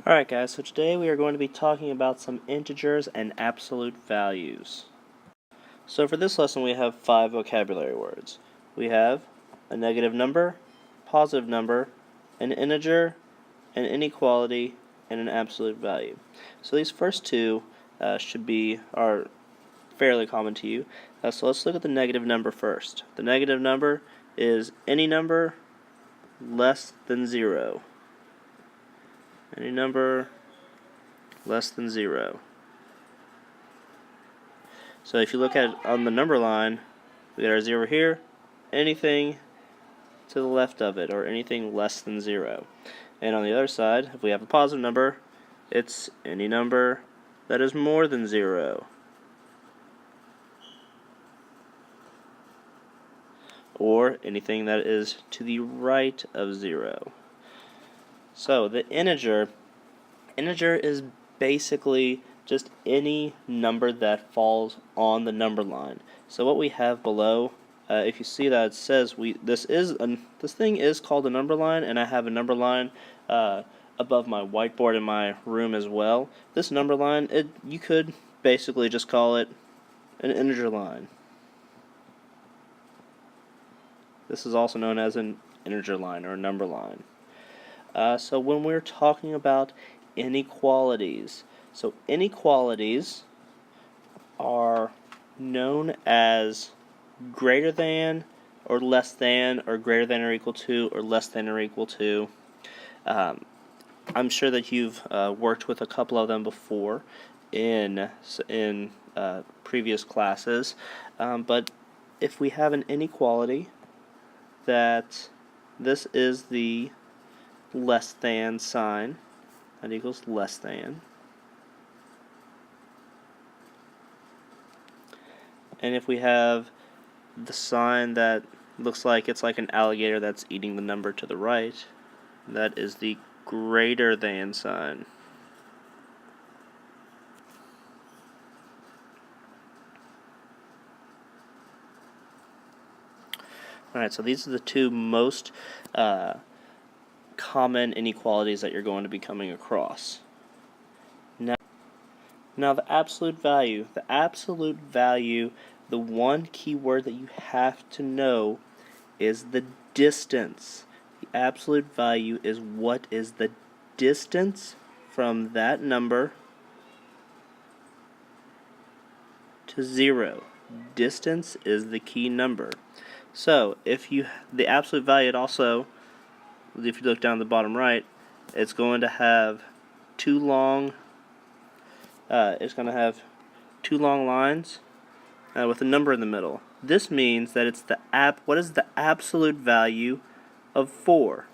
Alright guys, so today we are going to be talking about some integers and absolute values. So for this lesson we have 5 vocabulary words. We have a negative number, positive number, an integer, an inequality, and an absolute value. So these first two are fairly common to you. So let's look at the negative number first. The negative number is any number less than 0. Any number less than 0. So if you look at it on the number line, we got our 0 here, anything to the left of it, or anything less than 0. And on the other side, if we have a positive number, it's any number that is more than 0. Or anything that is to the right of 0. So the integer is basically just any number that falls on the number line. So what we have below, if you see that it says this thing is called a number line, and I have a number line above my whiteboard in my room as well. This number line, you could basically just call it an integer line. This is also known as an integer line or a number line. So when we're talking about inequalities, so inequalities are known as greater than or less than, or greater than or equal to, or less than or equal to. I'm sure that you've worked with a couple of them before in previous classes, but if we have an inequality that this is the less than sign, that equals less than, and if we have the sign that looks like it's like an alligator that's eating the number to the right, that is the greater than sign. Alright, so these are the two most common inequalities that you're going to be coming across. Now the absolute value, the one key word that you have to know is the distance. The absolute value is what is the distance from that number to 0. Distance is the key number. So the absolute value, if you look down the bottom right, it's going to have two long lines with a number in the middle. This means that it's what is the absolute value of 4?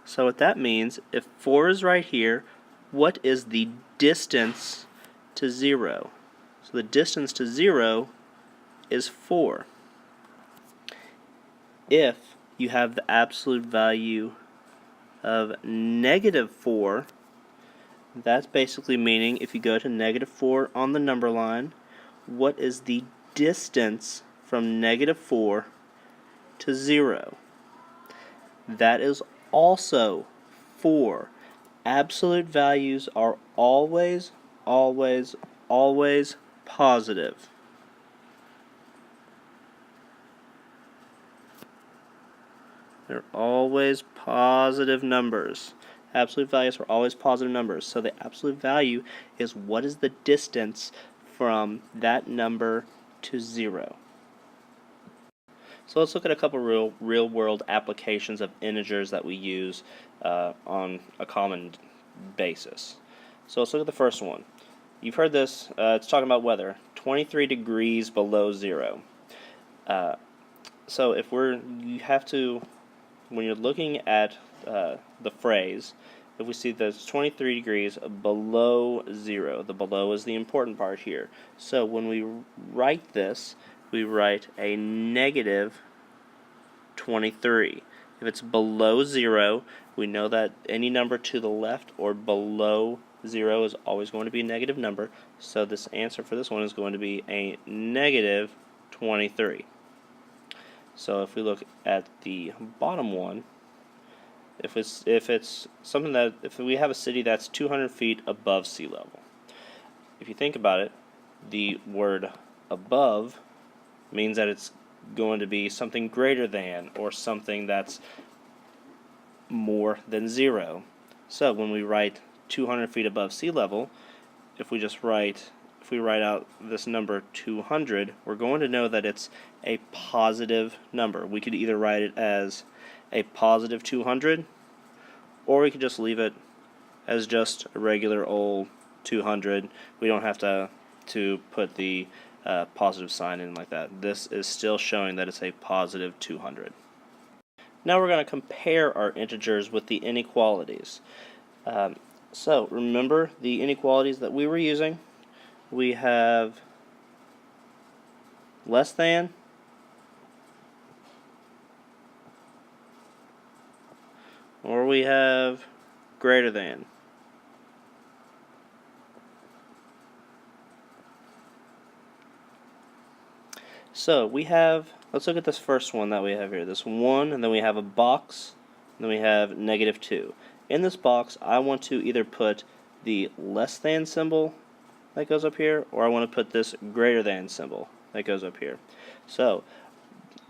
So what that means, if 4 is right here, what is the distance to 0? So the distance to 0 is 4. If you have the absolute value of -4, that's basically meaning if you go to -4 on the number line, what is the distance from -4 to 0? That is also 4. Absolute values are always, always, always positive. They're always positive numbers. Absolute values are always positive numbers. So the absolute value is what is the distance from that number to 0. So let's look at a couple real world applications of integers that we use on a common basis. So let's look at the first one. You've heard this, it's talking about weather, 23 degrees below 0. So when you're looking at the phrase, if we see that it's 23 degrees below 0, the below is the important part here. So when we write this, we write a -23. If it's below 0, we know that any number to the left or below 0 is always going to be a negative number. So this answer for this one is going to be a -23. So if we look at the bottom one, if it's something that, if we have a city that's 200 feet above sea level. If you think about it, the word above means that it's going to be something greater than, or something that's more than 0. So when we write 200 feet above sea level, if we write out this number 200, we're going to know that it's a positive number. We could either write it as a positive 200, or we could just leave it as just a regular old 200. We don't have to put the positive sign in like that. This is still showing that it's a positive 200. Now we're going to compare our integers with the inequalities. So remember the inequalities that we were using. We have less than, or we have greater than. So we have, let's look at this first one that we have here. This 1, and then we have a box, and then we have -2. In this box, I want to either put the less than symbol that goes up here, or I want to put this greater than symbol that goes up here. So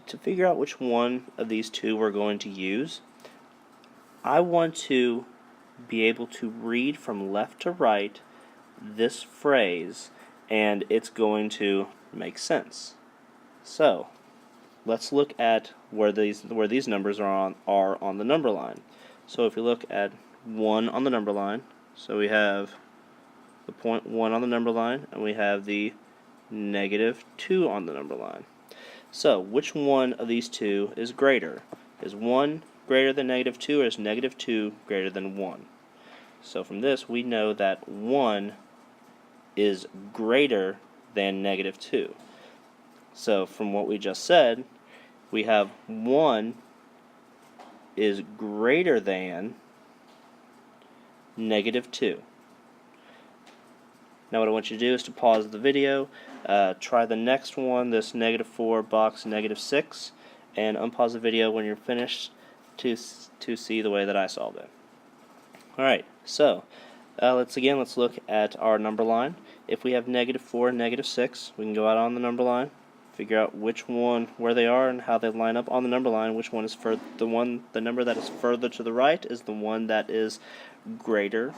to figure out which one of these two we're going to use, I want to be able to read from left to right this phrase, and it's going to make sense. So let's look at where these numbers are on the number line. So if we look at 1 on the number line, so we have the point 1 on the number line, and we have the -2 on the number line. So which one of these two is greater? Is 1 greater than -2, or is -2 greater than 1? So from this we know that 1 is greater than -2. So from what we just said, we have 1 is greater than -2. Now what I want you to do is to pause the video, try the next one, this -4 box -6, and unpause the video when you're finished to see the way that I solved it. Alright, so let's look at our number line. If we have -4 and -6, we can go out on the number line, figure out where they are and how they line up on the number line. Which one is the number that is further to the right is the one that is greater,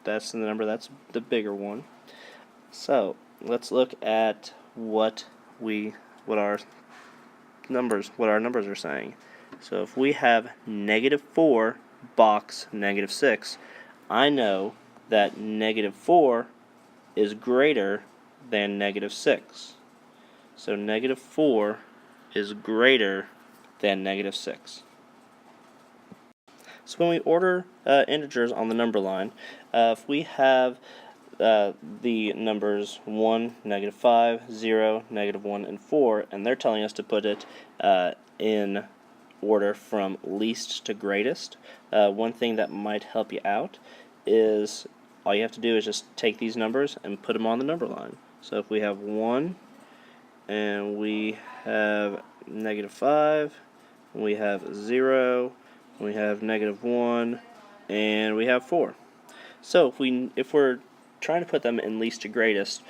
that's the number that's the bigger one. So let's look at what our numbers are saying. So if we have -4 box -6, I know that -4 is greater than -6. So -4 is greater than -6. So when we order integers on the number line, if we have the numbers 1, -5, 0, -1, and 4, and they're telling us to put it in order from least to greatest, one thing that might help you out is all you have to do is just take these numbers and put them on the number line. So if we have 1, and we have -5, and we have 0, and we have -1, and we have 4. So if we're trying to put them in least to greatest,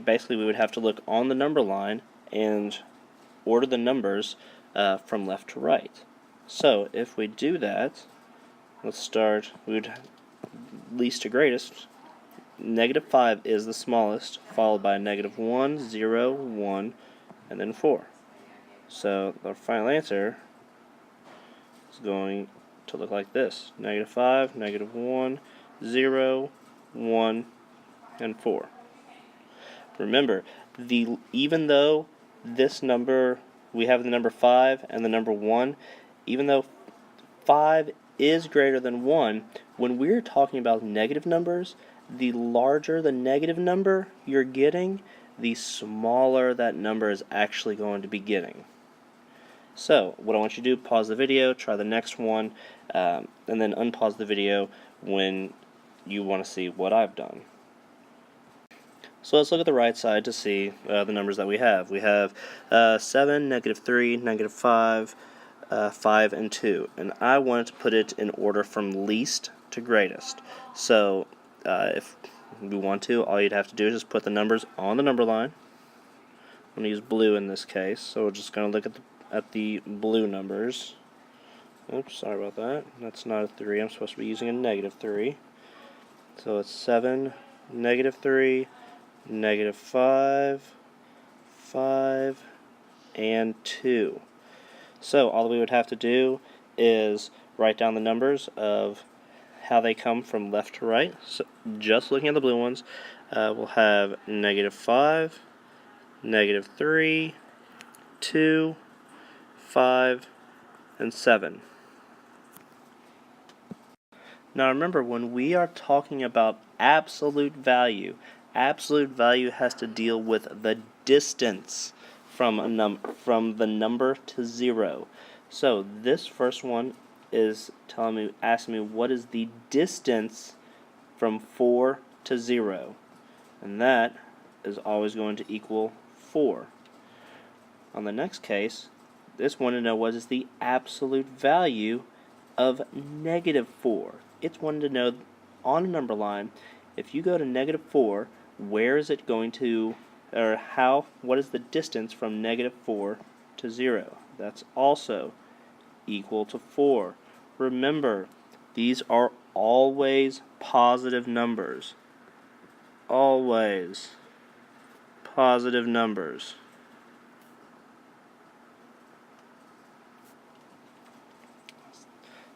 basically we would have to look on the number line and order the numbers from left to right. So if we do that, let's start, least to greatest, -5 is the smallest, followed by -1, 0, 1, and then 4. So the final answer is going to look like this: -5, -1, 0, 1, and 4. Remember, even though this number, we have the number 5 and the number 1, even though 5 is greater than 1, when we're talking about negative numbers, the larger the negative number you're getting, the smaller that number is actually going to be getting. So what I want you to do, pause the video, try the next one, and then unpause the video when you want to see what I've done. So let's look at the right side to see the numbers that we have. We have 7, -3, -5, 5, and 2. And I wanted to put it in order from least to greatest. So if we want to, all you'd have to do is just put the numbers on the number line. I'm going to use blue in this case, so we're just going to look at the blue numbers. Oops, sorry about that. That's not a 3. I'm supposed to be using a negative 3. So it's 7, negative 3, negative 5, 5, and 2. So all we would have to do is write down the numbers of how they come from left to right. So just looking at the blue ones, we'll have negative 5, negative 3, 2, 5, and 7. Now remember, when we are talking about absolute value has to deal with the distance from the number to 0. So this first one is asking me what is the distance from 4 to 0, and that is always going to equal 4. On the next case, this wanted to know what is the absolute value of negative 4. It's wanted to know on a number line, if you go to negative 4, where is it going to, or what is the distance from negative 4 to 0? That's also equal to 4. Remember, these are always positive numbers. Always positive numbers.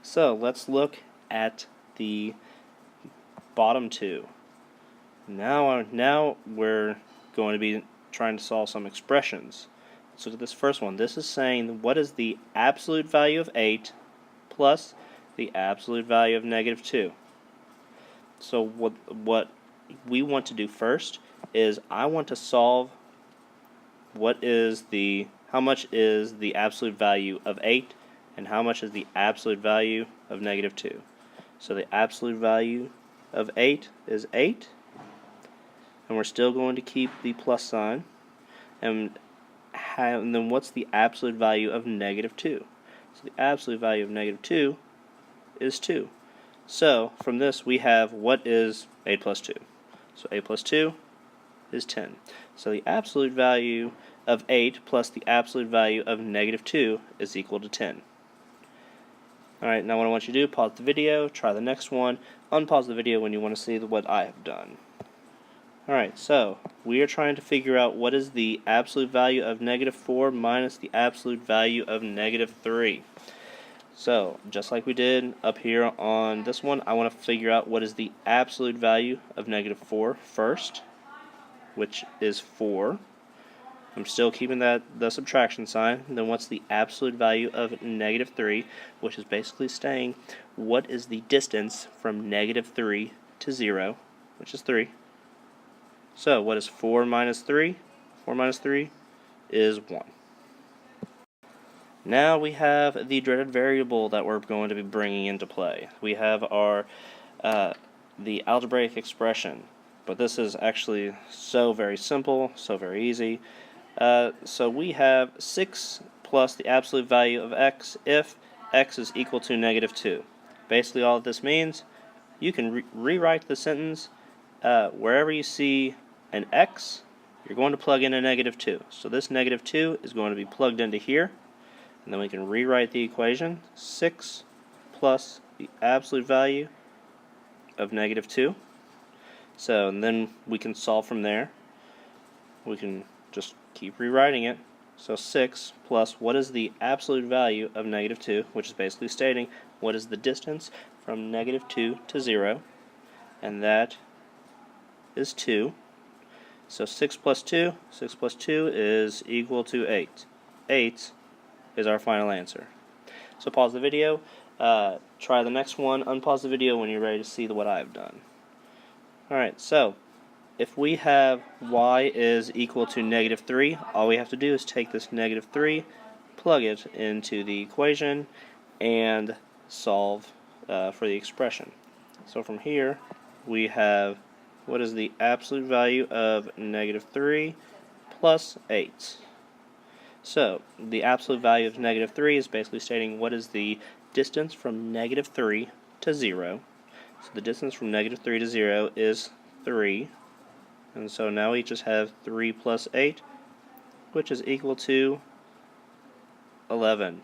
So let's look at the bottom two. Now we're going to be trying to solve some expressions. Let's look at this first one. This is saying what is the absolute value of 8 plus the absolute value of negative 2. So what we want to do first is I want to solve how much is the absolute value of 8 and how much is the absolute value of negative 2. So the absolute value of 8 is 8, and we're still going to keep the plus sign. And then what's the absolute value of negative 2? So the absolute value of negative 2 is 2. So from this we have what is 8 plus 2. So 8 plus 2 is 10. So the absolute value of 8 plus the absolute value of negative 2 is equal to 10. Alright, now what I want you to do, pause the video, try the next one, unpause the video when you want to see what I have done. Alright, so we are trying to figure out what is the absolute value of negative 4 minus the absolute value of negative 3. So, just like we did up here on this one, I want to figure out what is the absolute value of negative 4 first, which is 4. I'm still keeping the subtraction sign. Then what's the absolute value of negative 3, which is basically saying what is the distance from negative 3 to 0, which is 3. So what is 4 minus 3? 4 minus 3 is 1. Now we have the dreaded variable that we're going to be bringing into play. We have our the algebraic expression, but this is actually so very simple, so very easy. So we have 6 plus the absolute value of x if x is equal to negative 2. Basically all this means, you can rewrite the sentence wherever you see an x, you're going to plug in a negative 2. So this negative 2 is going to be plugged into here, and then we can rewrite the equation. 6 plus the absolute value of negative 2. So and then we can solve from there. We can just keep rewriting it. So 6 plus what is the absolute value of negative 2, which is basically stating what is the distance from negative 2 to 0, and that is 2. So 6 plus 2 is equal to 8. 8 is our final answer. So pause the video, try the next one, unpause the video when you're ready to see what I've done. Alright, so if we have y is equal to negative 3, all we have to do is take this negative 3, plug it into the equation, and solve for the expression. So from here, we have what is the absolute value of negative 3 plus 8. So the absolute value of negative 3 is basically stating what is the distance from negative 3 to 0. So the distance from negative 3 to 0 is 3. And so now we just have 3 plus 8, which is equal to 11.